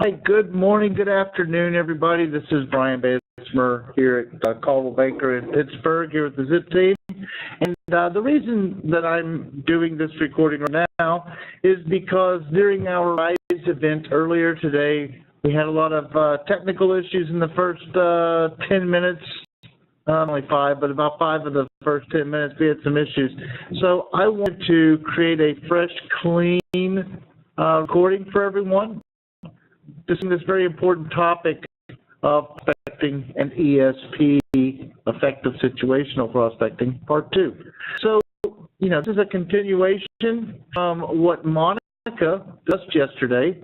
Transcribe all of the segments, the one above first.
Hi, good morning, good afternoon, everybody. This is Brian Bassmer here at Caldwell Banker in Pittsburgh, here with the Zip team. And the reason that I'm doing this recording right now is because during our RISE event earlier today, we had a lot of technical issues in the first 10 minutes. Only 5, but about 5 of the first 10 minutes we had some issues. So I wanted to create a fresh, clean recording for everyone, discussing this very important topic of prospecting and ESP, effective situational prospecting, part 2. So, this is a continuation from what Monica discussed yesterday.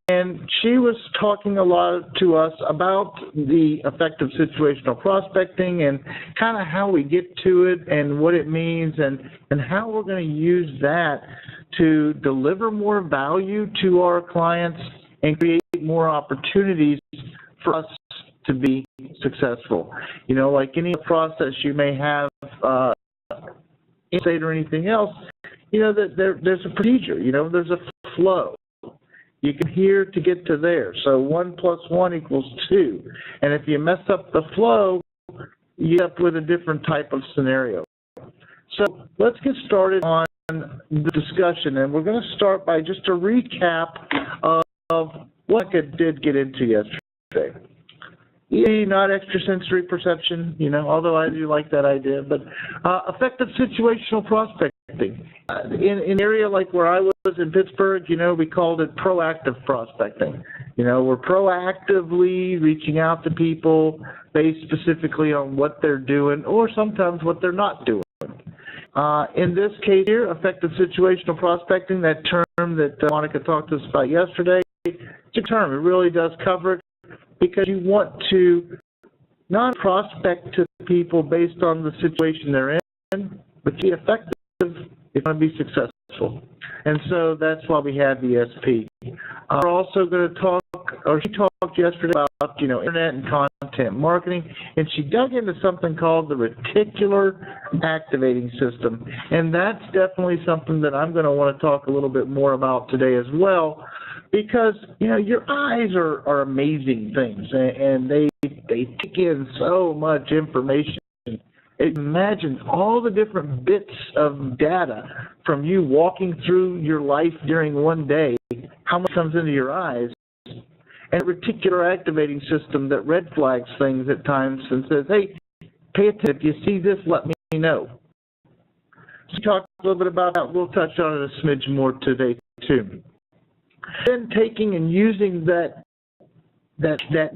And she was talking a lot to us about the effective situational prospecting and kind of how we get to it and what it means and how we're going to use that to deliver more value to our clients and create more opportunities for us to be successful. Like any process you may have, insight or anything else, that there's a procedure, there's a flow. You can here to get to there. So 1 + 1 = 2. And if you mess up the flow, you end up with a different type of scenario. So let's get started on the discussion. And we're going to start by just a recap of what I did get into yesterday. Not extrasensory perception, although I do like that idea, but effective situational prospecting. In an area like where I was in Pittsburgh, we called it proactive prospecting. We're proactively reaching out to people based specifically on what they're doing or sometimes what they're not doing. In this case here, effective situational prospecting, that term that Monica talked to us about yesterday, it's a term. It really does cover it because you want to not prospect to people based on the situation they're in, but be effective if you want to be successful. And so that's why we have ESP. We're also going to talk, or she talked yesterday about, internet and content marketing, and she dug into something called the reticular activating system. And that's definitely something that I'm going to want to talk a little bit more about today as well, because, your eyes are amazing things, and they take in so much information. Imagine all the different bits of data from you walking through your life during one day, how much comes into your eyes, and a reticular activating system that red flags things at times and says, hey, pay attention. If you see this, let me know. So we talked a little bit about that. We'll touch on it a smidge more today, too. Then taking and using that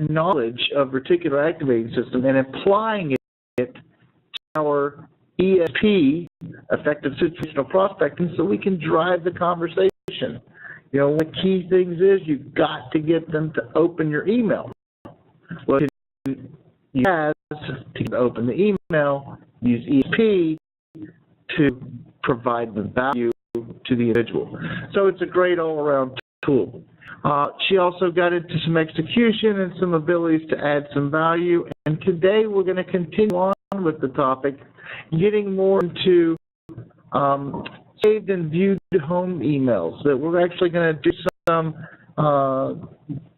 knowledge of reticular activating system and applying it to our ESP, effective situational prospecting, so we can drive the conversation. One of the key things is you've got to get them to open your email. Well, you have to open the email, use ESP to provide the value to the individual. So it's a great all-around tool. She also got into some execution and some abilities to add some value. And today we're going to continue on with the topic, getting more into saved and viewed home emails. That we're actually going to do some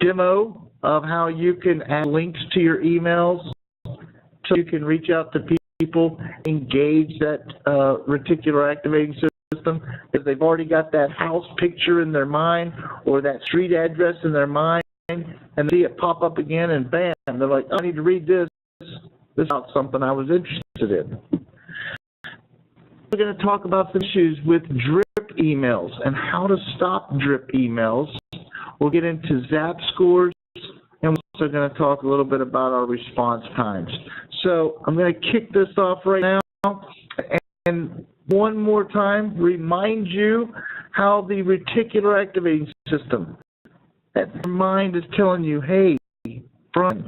demo of how you can add links to your emails so you can reach out to people, engage that reticular activating system, because they've already got that house picture in their mind or that street address in their mind, and they see it pop up again, and bam, they're like, oh, I need to read this. This is not something I was interested in. We're going to talk about some issues with drip emails and how to stop drip emails. We'll get into ZAP scores, and we're also going to talk a little bit about our response times. So I'm going to kick this off right now, and one more time, remind you how the reticular activating system, that your mind is telling you, hey, Brian,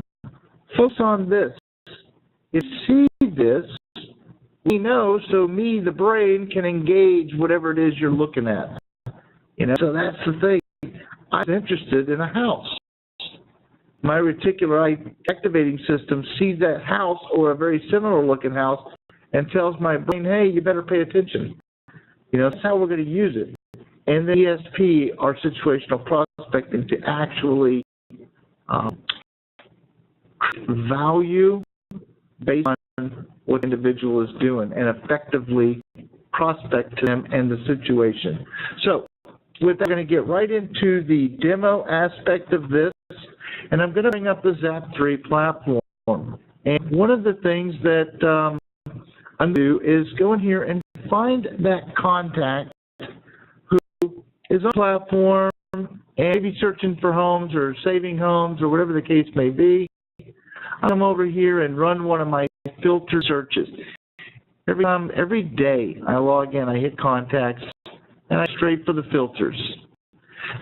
focus on this. If you see this, we know, so me, the brain, can engage whatever it is you're looking at. So that's the thing. I'm interested in a house. My reticular activating system sees that house or a very similar looking house and tells my brain, hey, you better pay attention. That's how we're going to use it. and then ESP are situational prospecting to actually value based on what the individual is doing and effectively prospect to them and the situation. So with that, we're going to get right into the demo aspect of this, and I'm going to bring up the ZAP3 platform. And one of the things that I'm going to do is go in here and find that contact who is on the platform and maybe searching for homes or saving homes or whatever the case may be. I come over here and run one of my filter searches. Every day I log in, I hit contacts, and I straight for the filters.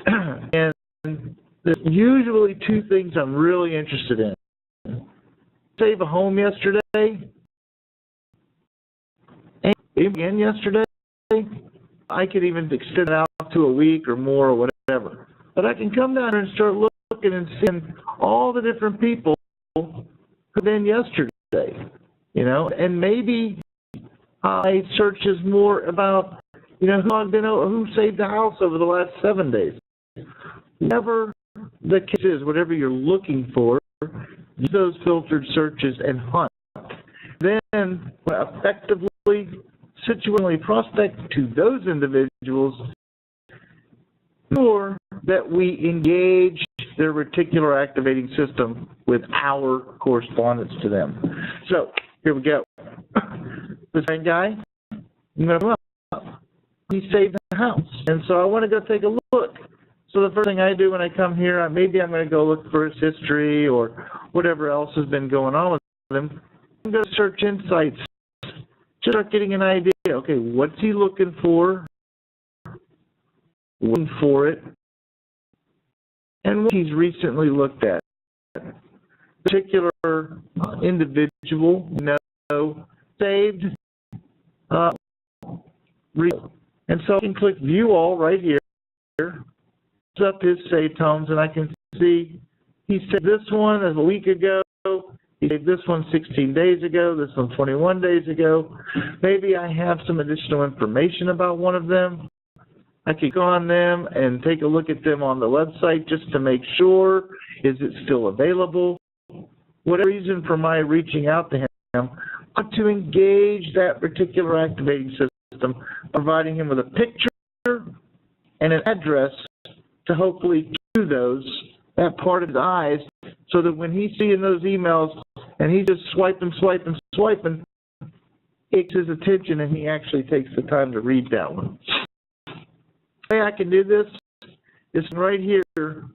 And there's usually two things I'm really interested in. Save a home yesterday, and again yesterday. I could even extend it out to a week or more or whatever. But I can come down and start looking and seeing all the different people who've been yesterday, you know, and maybe my search is more about, you know, who saved the house over the last 7 days. Whatever the case is, whatever you're looking for, use those filtered searches and hunt. Then effectively, situationally prospect to those individuals, or that we engage their reticular activating system with our correspondence to them. So here we go. This same guy, I'm going to come up. He saved the house, and so I want to go take a look. So the first thing I do when I come here, maybe I'm going to go look for his history or whatever else has been going on with him. I'm going to search insights, just start getting an idea. Okay, what's he looking for? Looking for it, and what he's recently looked at. Particular individual, saved, and so I can click View All right here. Up his saved homes, and I can see he saved this one a week ago. He saved this one 16 days ago. This one 21 days ago. Maybe I have some additional information about one of them. I could go on them and take a look at them on the website just to make sure, is it still available? Whatever reason for my reaching out to him, I want to engage that particular activating system, providing him with a picture and an address to hopefully cue that part of his eyes, so that when he's seeing those emails and he's just swiping, it gets his attention and he actually takes the time to read that one. The way I can do this is right here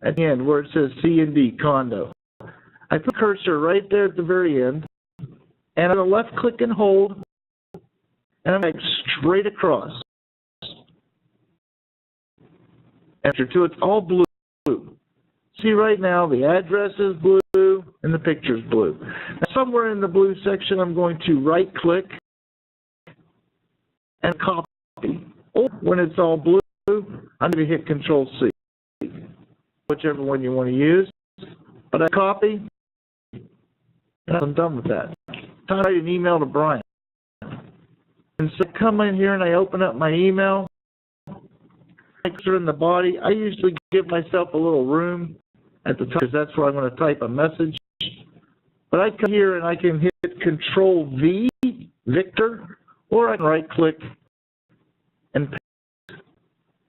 at the end where it says C&D, condo. I put the cursor right there at the very end, and I'm going to left click and hold, and I'm going to straight across. After two, it's all blue. See right now, the address is blue and the picture is blue. Now, somewhere in the blue section, I'm going to right click and copy. Or when it's all blue, I'm going to hit Control C, whichever one you want to use. But I copy, and I'm done with that. I write an email to Brian. And so I come in here and I open up my email. In the body, I usually give myself a little room at the top because that's where I'm going to type a message. But I come here and I can hit Control V, Victor, or I can right click and paste.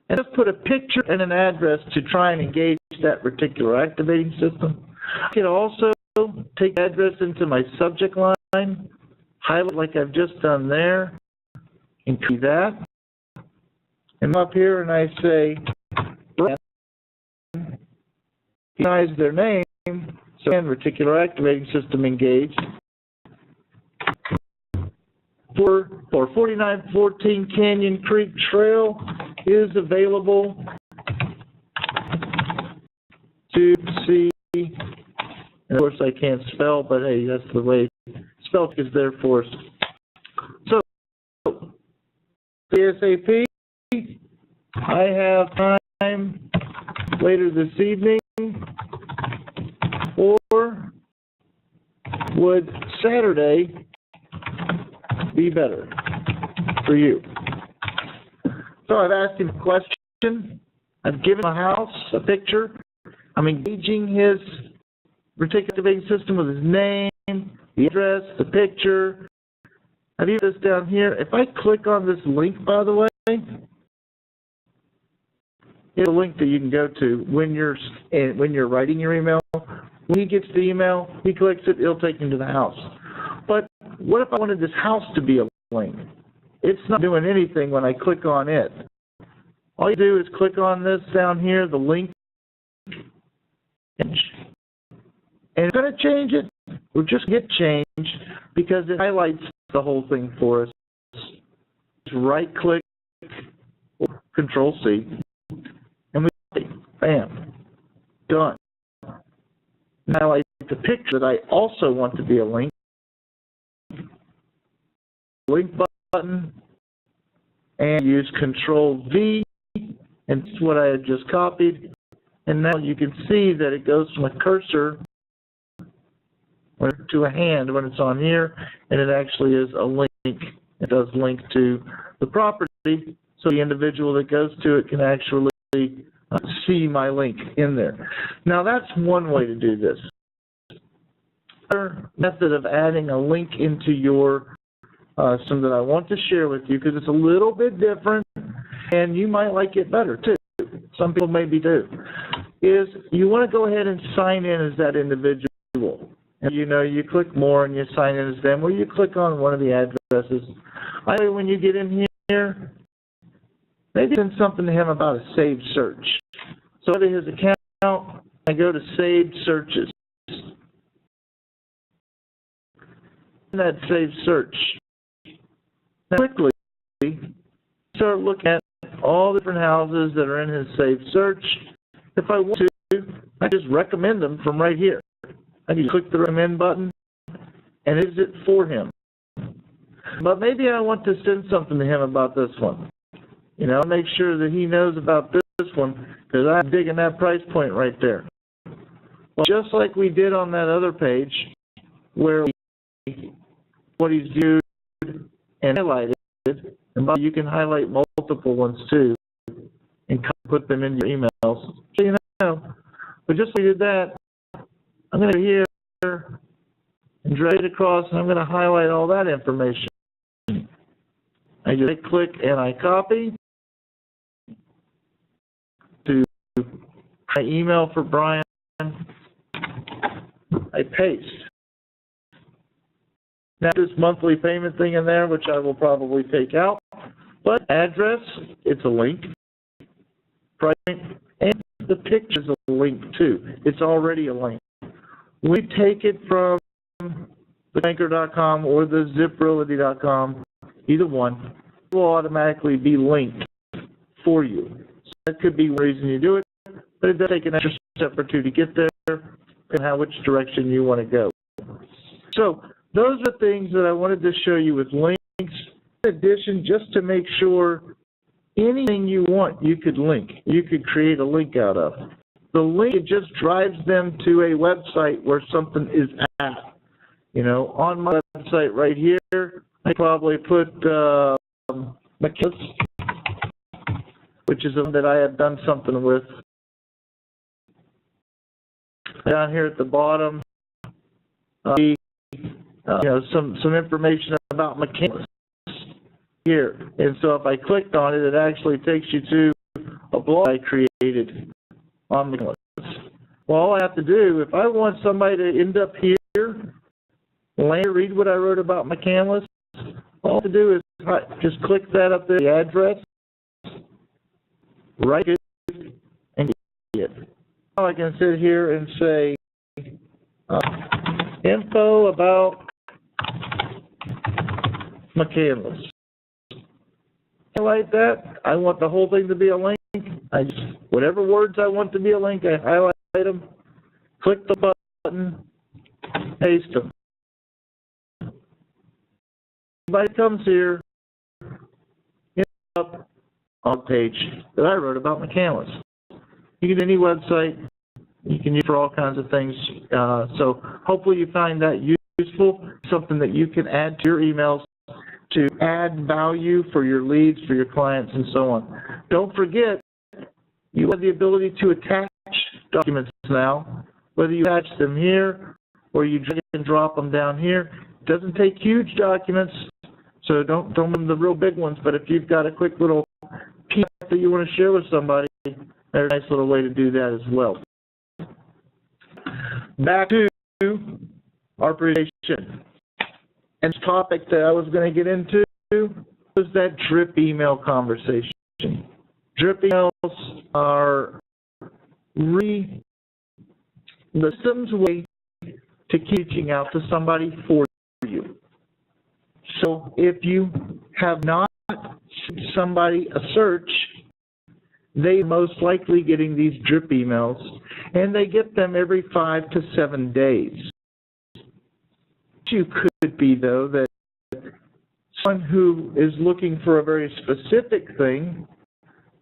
And just put a picture and an address to try and engage that particular activating system. I can also take the address into my subject line, highlight like I've just done there, and do that. And up here and I say, recognize their name, so again, reticular activating system engaged. For 4914 Canyon Creek Trail is available to see. And of course I can't spell, but hey, that's the way spell is there for us. So, ASAP. I have time later this evening, or would Saturday be better for you? So I've asked him questions I've given him a house, a picture. I'm engaging his reticular system with his name, the address, the picture. I've used this down here. If I click on this link, by the way, it's a link that you can go to when you're writing your email. When he gets the email, he clicks it, it'll take him to the house. But what if I wanted this house to be a link? It's not doing anything when I click on it. All you do is click on this down here, the link, and it's going to change it. We'll just get changed because it highlights the whole thing for us. Just right-click or Control-C, and we bam, done. Now I highlight the picture that I also want to be a link. Link button, and use Control-V, and it's what I had just copied. And now you can see that it goes from a cursor to a hand when it's on here, and it actually is a link. It does link to the property, so the individual that goes to it can actually see my link in there. Now that's one way to do this. Another method of adding a link into your system that I want to share with you, because it's a little bit different, and you might like it better too. Some people maybe do. Is you want to go ahead and sign in as that individual. And you click more and you sign in as them, or you click on one of the addresses. Either when you get in here, maybe send something to him about a saved search. So go to his account, I go to saved searches. In that saved search, now quickly start looking at all the different houses that are in his saved search. If I want to, I just recommend them from right here. I can click the recommend button and it is it for him. But maybe I want to send something to him about this one. Make sure that he knows about this one, because I'm digging that price point right there. Well, just like we did on that other page, where what he's viewed and highlighted, and you can highlight multiple ones too, and put them in your emails. So but just like we did that, I'm going to go here and drag it across, and I'm going to highlight all that information. I just click and I copy to my email for Brian. I paste. Now this monthly payment thing in there, which I will probably take out, but address, it's a link. Price, and the picture's a link too. It's already a link. We take it from the banker.com or the ziprealty.com, either one, it will automatically be linked for you. So that could be one reason you do it, but it does take an extra step or two to get there and which direction you want to go. So those are things that I wanted to show you with links. In addition, just to make sure anything you want, you could link. You could create a link out of. The link, it just drives them to a website where something is at. On my website right here, I probably put McKinley's, which is one that I have done something with. Down here at the bottom, some information about McKinley's here. And so if I clicked on it, it actually takes you to a blog I created on McKinley's. Well, all I have to do, if I want somebody to end up here, read what I wrote about McCandless, all I have to do is just click that up there, the address, write it, and get it. Now I can sit here and say, info about McCandless. Highlight that. I want the whole thing to be a link. Whatever words I want to be a link, I highlight them, click the button, paste them. Anybody comes here, end up on a page that I wrote about McCandless. You can do any website. You can use for all kinds of things. So hopefully you find that useful, something that you can add to your emails to add value for your leads, for your clients, and so on. Don't forget, You have the ability to attach documents now, whether you attach them here or you drag and drop them down here. It doesn't take huge documents, so don't them the real big ones, but if you've got a quick little PDF that you want to share with somebody, there's a nice little way to do that as well. Back to our presentation. And the topic that I was going to get into was that drip email conversation. Drip emails are really the system's way to keep reaching out to somebody for you. So if you have not sent somebody a search, they're most likely getting these drip emails, and they get them every 5 to 7 days. You could be, though, that someone who is looking for a very specific thing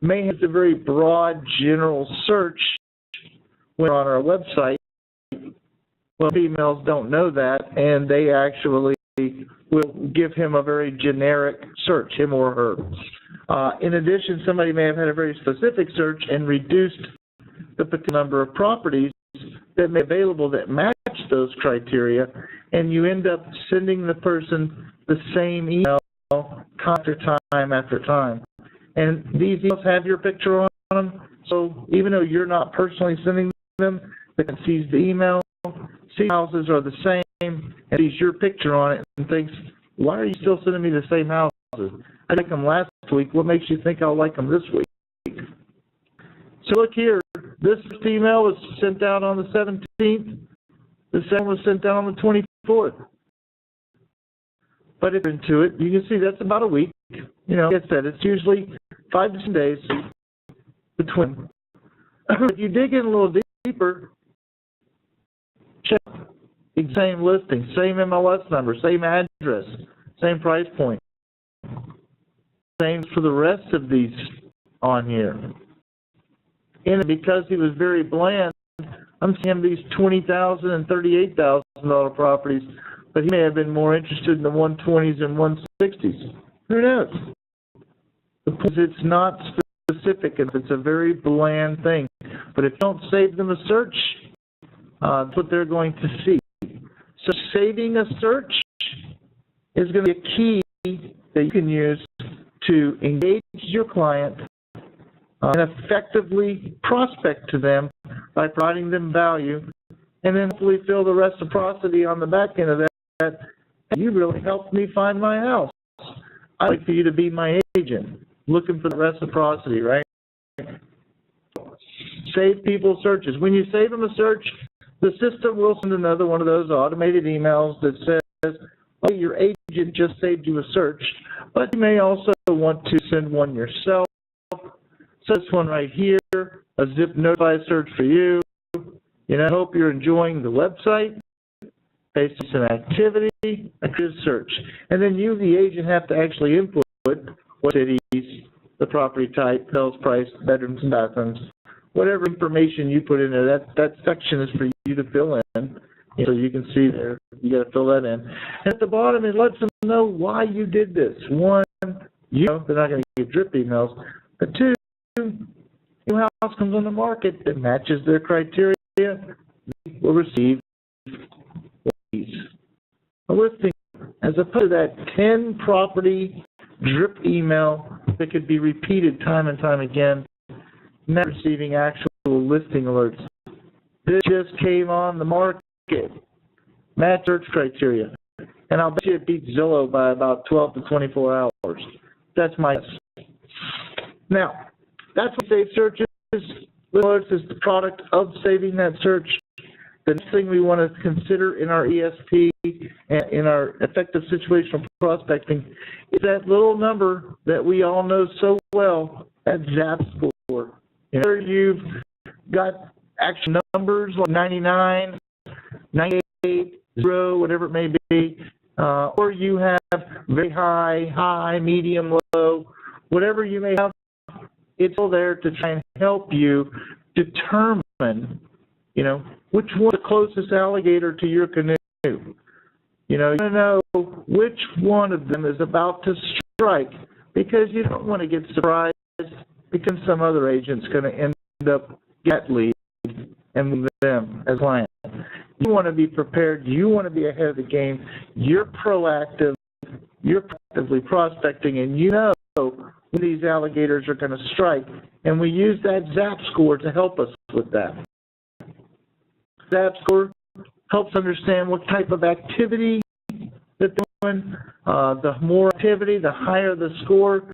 may have a very broad general search when on our website. Well, emails don't know that, and they actually will give him a very generic search, him or her. In addition, somebody may have had a very specific search and reduced the particular number of properties that may be available that match those criteria, and you end up sending the person the same email time after time. And these emails have your picture on them, so even though you're not personally sending them, they can see the email, see houses are the same, and sees your picture on it and thinks, why are you still sending me the same houses? I liked them last week. What makes you think I'll like them this week? So look here. This email was sent out on the 17th. The second was sent out on the 24th. But if you're into it, you can see that's about a week. You know, like I said, it's usually 5 to 10 days between. If you dig in a little deeper, check the same listing, same MLS number, same address, same price point. Same for the rest of these on here. And because he was very bland, I'm seeing these $20,000 and $38,000 properties, but he may have been more interested in the 120s and 160s. Who knows? The point is, it's not specific, and it's a very bland thing. But if you don't save them a search, that's what they're going to see. So saving a search is going to be a key that you can use to engage your client and effectively prospect to them by providing them value, and then hopefully feel the reciprocity on the back end of that. You really helped me find my house. I'd like for you to be my agent. Looking for the reciprocity, right? Save people's searches. When you save them a search, the system will send another one of those automated emails that says, oh, your agent just saved you a search, but you may also want to send one yourself. So this one right here, a zip notify search for you. You know, I hope you're enjoying the website. Based on activity, a good search. And then you, the agent, have to actually input what cities, the property type, sales price, bedrooms and bathrooms, whatever information you put in there. That section is for you to fill in. So you can see there, you got to fill that in. And at the bottom, it lets them know why you did this. One, you know they're not going to get drip emails. But two, new house comes on the market that matches their criteria, they will receive a listing, as opposed to that 10 property drip email that could be repeated time and time again, not receiving actual listing alerts. This just came on the market. Match search criteria. And I'll bet you it beats Zillow by about 12 to 24 hours. That's my guess. Now, that's what save searches. Alerts is the product of saving that search. The next thing we want to consider in our ESP and in our effective situational prospecting is that little number that we all know so well, that ZAP score. You know, you've got actual numbers like 99, 98, 0, whatever it may be, or you have very high, medium, low, whatever you may have, it's all there to try and help you determine, you know, which one's the closest alligator to your canoe. You know, you want to know which one of them is about to strike, because you don't want to get surprised because some other agent's going to end up get lead and move them as client. You want to be prepared. You want to be ahead of the game. You're proactive. You're proactively prospecting, and you know when these alligators are going to strike. And we use that ZAP score to help us with that. ZAP score helps understand what type of activity that they're doing. The more activity, the higher the score.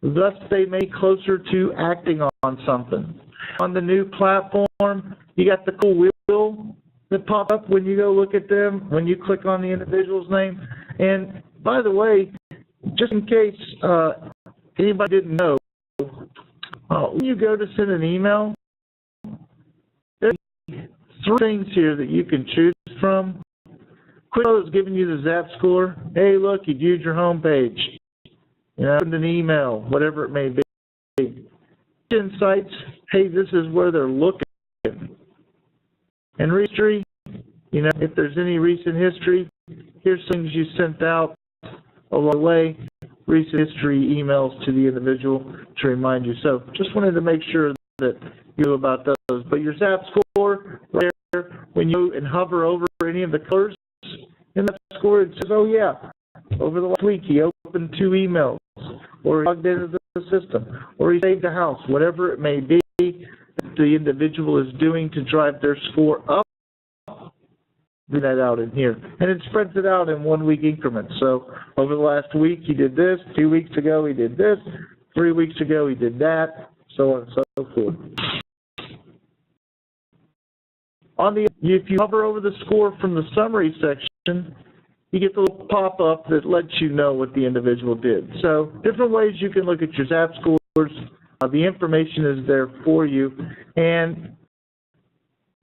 Thus, they may be closer to acting on something. On the new platform, you got the cool wheel that pop up when you go look at them, when you click on the individual's name. And by the way, just in case anybody didn't know, when you go to send an email, there's 3 things here that you can choose from. Quick is giving you the ZAP score. Hey, look, you viewed your home page. You know, an email, whatever it may be. Insights, hey, this is where they're looking. And history, you know, if there's any recent history, here's things you sent out along the way, recent history emails to the individual to remind you. So just wanted to make sure that you know about those. But your ZAP score, right there, when you hover over any of the colors in that score, it says, oh yeah, over the last week he opened 2 emails, or he logged into the system, or he saved a house, whatever it may be that the individual is doing to drive their score up. Do that out in here. And it spreads it out in 1-week increments. So over the last week he did this, 2 weeks ago he did this, 3 weeks ago he did that, so on and so forth. If you hover over the score from the summary section, you get the little pop-up that lets you know what the individual did. So different ways you can look at your ZAP scores. The information is there for you, and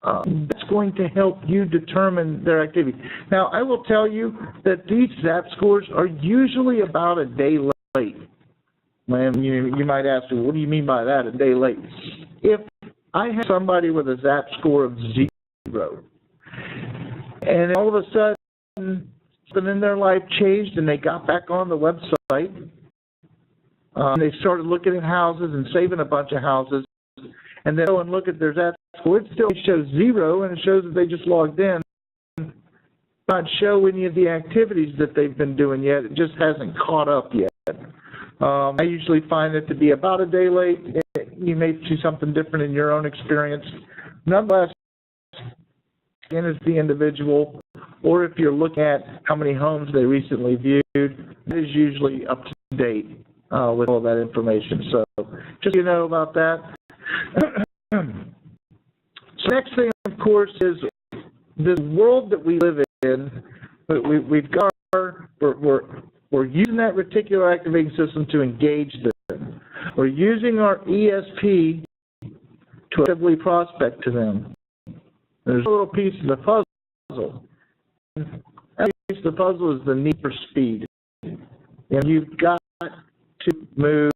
that's going to help you determine their activity. Now, I will tell you that these ZAP scores are usually about a day late. And you might ask me, what do you mean by that, a day late? If I have somebody with a ZAP score of 0, and all of a sudden something in their life changed and they got back on the website, they started looking at houses and saving a bunch of houses, and then go and look at their ZAP score, it still shows 0, and it shows that they just logged in. Not show any of the activities that they've been doing yet. It just hasn't caught up yet. I usually find it to be about a day late. You may see something different in your own experience. Nonetheless, in as the individual, or if you're looking at how many homes they recently viewed, it is usually up to date with all that information. So just so you know about that. So next thing, of course, is the world that we live in. We've got we're using that reticular activating system to engage them. We're using our ESP to actively prospect to them. There's a little piece of the puzzle. That piece of the puzzle is the need for speed. And you've got to move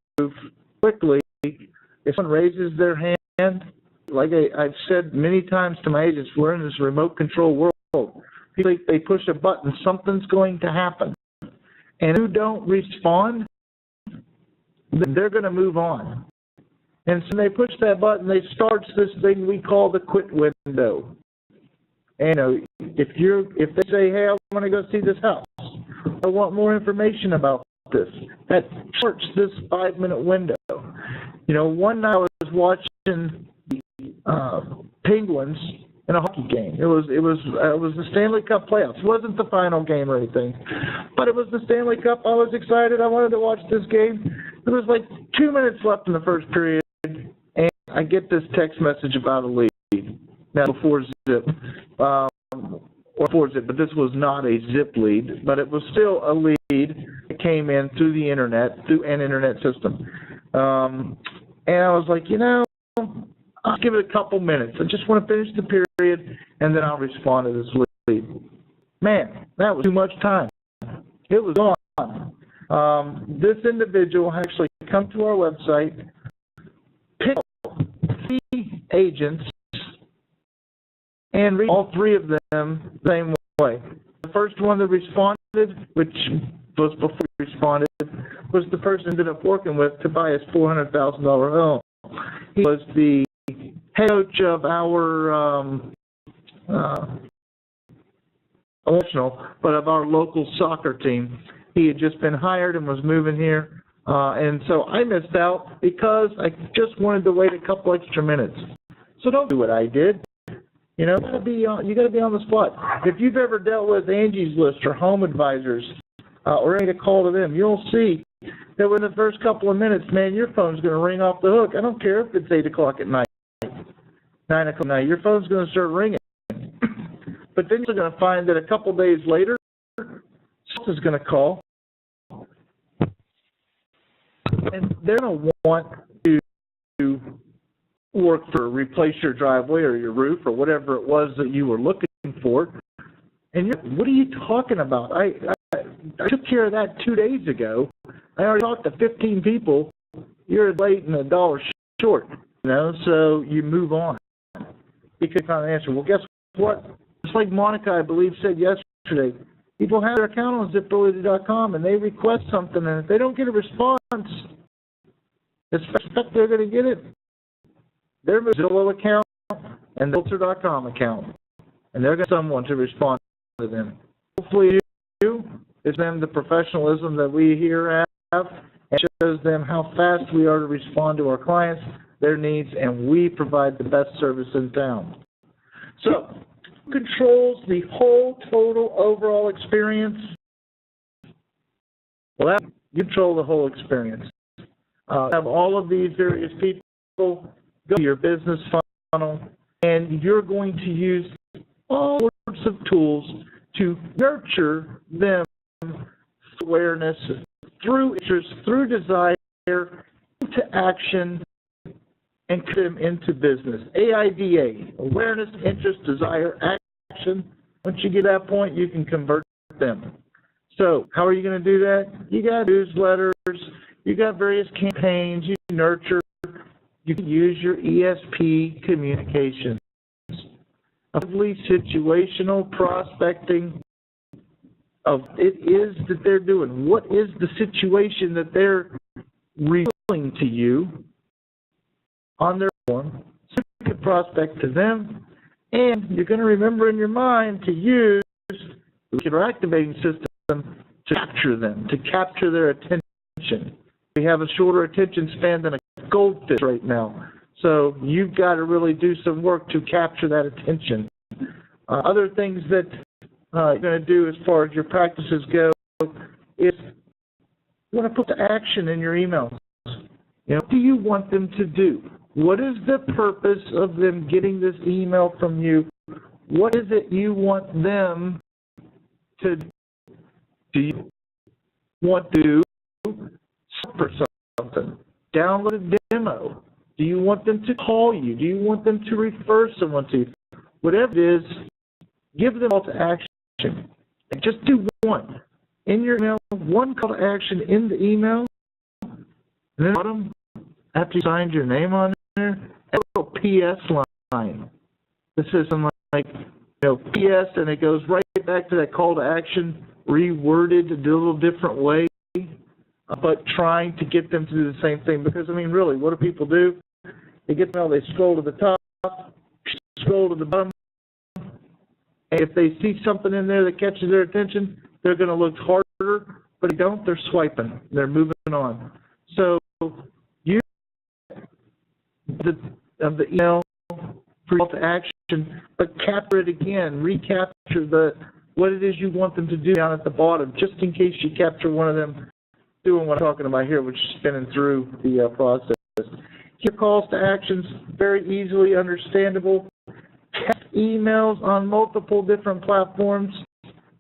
quickly. If someone raises their hand, like I've said many times to my agents, we're in this remote control world. People think they push a button, something's going to happen. And if you don't respond, then they're going to move on. And so they push that button, they start this thing we call the quit window. And, you know, if they say, hey, I want to go see this house, I want more information about this, that starts this 5-minute window. You know, one night I was watching the Penguins in a hockey game. It was the Stanley Cup playoffs. It wasn't the final game or anything, but it was the Stanley Cup. I was excited. I wanted to watch this game. There was like 2 minutes left in the first period, and I get this text message about a lead. Now before zip, or before zip, but this was not a zip lead, but it was still a lead that came in through the internet, through an internet system. And I was like, you know, I'll give it a couple minutes. I just want to finish the period, and then I'll respond to this lead. Man, that was too much time. It was gone. This individual actually come to our website, pick 3 agents, and read all 3 of them the same way. The first one that responded, which was before he responded, was the person I ended up working with to buy his $400,000 home. He was the head coach of our emotional, but of our local soccer team. He had just been hired and was moving here, and so I missed out because I just wanted to wait a couple extra minutes. So don't do what I did. You know, you got to be on the spot. If you've ever dealt with Angie's List or Home Advisors, or made a call to them, you'll see that within the first couple of minutes, man, your phone's going to ring off the hook. I don't care if it's 8 o'clock at night, 9 o'clock at night. Your phone's going to start ringing. But then you're going to find that a couple days later, someone is going to call, and they're going to want to work for replace your driveway or your roof or whatever it was that you were looking for. And what are you talking about? I took care of that 2 days ago. I already talked to 15 people. You're late and $1 short, you know, so you move on. You can find an answer. Well, guess what? Just like Monica, I believe, said yesterday, people have their account on zipability.com and they request something, and if they don't get a response, expect they're going to get it. Their Zillow account and the Realtor.com account, and they're going to get someone to respond to them. Hopefully, it's them the professionalism that we here have, and shows them how fast we are to respond to our clients, their needs, and we provide the best service in town. So, who controls the whole total overall experience? Well, you control the whole experience. Have all of these various people go to your business funnel, and you're going to use all sorts of tools to nurture them through awareness, through interest, through desire, into action, and put them into business. AIDA, awareness, interest, desire, action. Once you get to that point, you can convert them. So how are you going to do that? You got newsletters, you got various campaigns, you nurture, you can use your ESP communications. Situational prospecting of it is that they're doing. What is the situation that they're revealing to you on their form? So you can prospect to them, and you're going to remember in your mind to use the activating system to capture them, to capture their attention. We have a shorter attention span than a goldfish right now. So you've got to really do some work to capture that attention. Other things that you're going to do as far as your practices go is you want to put the action in your emails. You know, what do you want them to do? What is the purpose of them getting this email from you? What is it you want them to do? Do you want to for something? Download a demo? Do you want them to call you? Do you want them to refer someone to you? Whatever it is, give them all to action. And just do one. In your email, one call to action in the email, and then bottom, after you signed your name on there, a little PS line. This is something like, PS, and it goes right back to that call to action, reworded a little different way, but trying to get them to do the same thing. Because, I mean, really, what do people do? They get the mail, they scroll to the top, scroll to the bottom, and if they see something in there that catches their attention, they're going to look harder, but if they don't, they're swiping. They're moving on. So use the email for call to action, but capture it again, recapture what it is you want them to do down at the bottom, just in case you capture one of them doing what I'm talking about here, which is spinning through the process. Your calls to actions, very easily understandable. Test emails on multiple different platforms.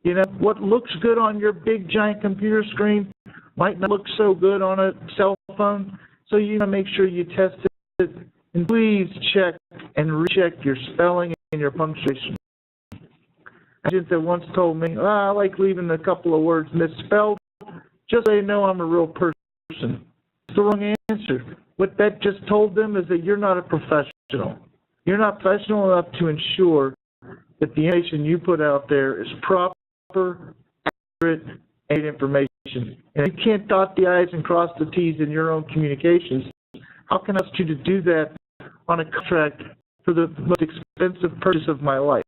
You know, what looks good on your big giant computer screen might not look so good on a cell phone. So you want to make sure you test it. And please check and recheck your spelling and your punctuation. A agent that once told me, I like leaving a couple of words misspelled, just so they know I'm a real person. It's the wrong answer. What that just told them is that you're not a professional. You're not professional enough to ensure that the information you put out there is proper, accurate, and information. And if you can't dot the I's and cross the T's in your own communications, how can I ask you to do that on a contract for the most expensive purchase of my life.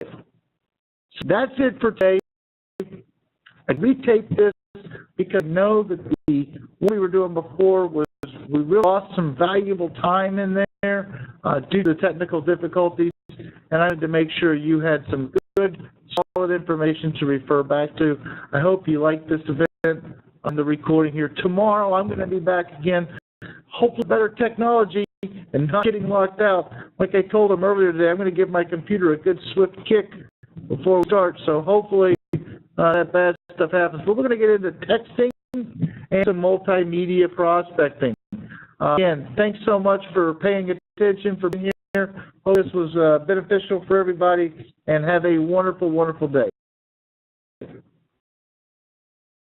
So that's it for today. I retaped this because I know that what we were doing before was we really lost some valuable time in there due to the technical difficulties, and I wanted to make sure you had some good, solid information to refer back to. I hope you liked this event on the recording here. Tomorrow I'm going to be back again, hopefully better technology and not getting locked out. Like I told them earlier today, I'm going to give my computer a good swift kick before we start, so hopefully that bad stuff happens. But we're going to get into texting and some multimedia prospecting. Again, thanks so much for paying attention, for being here. Hope this was beneficial for everybody, and have a wonderful, wonderful day.